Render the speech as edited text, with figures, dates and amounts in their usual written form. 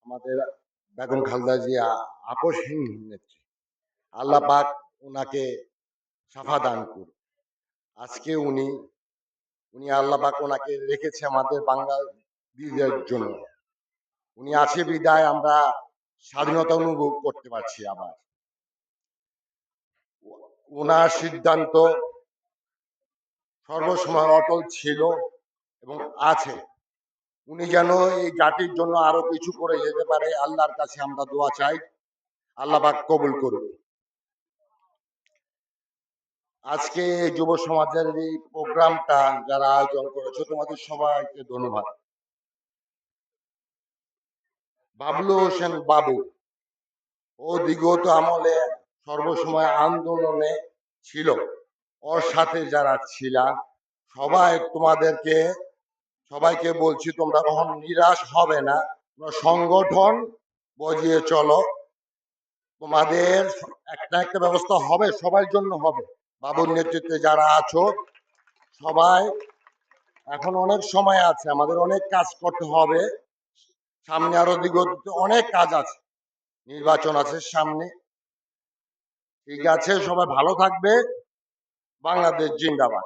আমাদের বেগম খালেদা জিয়া আপসহীন নেত্রী। আল্লাহ পাক ওনাকে সাফা দান করুন। আজকে উনি আল্লাহ পাক ওনাকে রেখেছে আমাদের বাঙালিদের জন্য। উনি আছে বিদায় আমরা স্বাধীনতা অনুভব করতে পারছি। আবার ওনার সিদ্ধান্ত সর্বসময় অটল ছিল এবং আছে। উনি যেন এই জাতির জন্য আরো কিছু করে যেতে পারে, আল্লাহর কাছে আমরা দোয়া চাই। আল্লাহ পাক কবুল করুন। আজকে যুব সমাজের এই প্রোগ্রামটা যারা আয়োজন করেছে, তোমাদের সবাইকে ধন্যবাদ। বাবলু হোসেন বাবু ও বিগত আমলে সর্বসময় আন্দোলনে ছিল। ওর সাথে যারা ছিলা সবাইকে বলছি, তোমরা কখনো নিরাশ হবে না। সংগঠন বজিয়ে চলো, তোমাদের একটা ব্যবস্থা হবে, সবার জন্য হবে। বাবুর নেতৃত্বে যারা আছো সবাই, এখন অনেক সময় আছে, আমাদের অনেক কাজ করতে হবে। সামনে আরো বিগত অনেক কাজ আছে, নির্বাচন আছে সামনে। ঠিক আছে, সবাই ভালো থাকবে। বাংলাদেশ জিন্দাবাদ।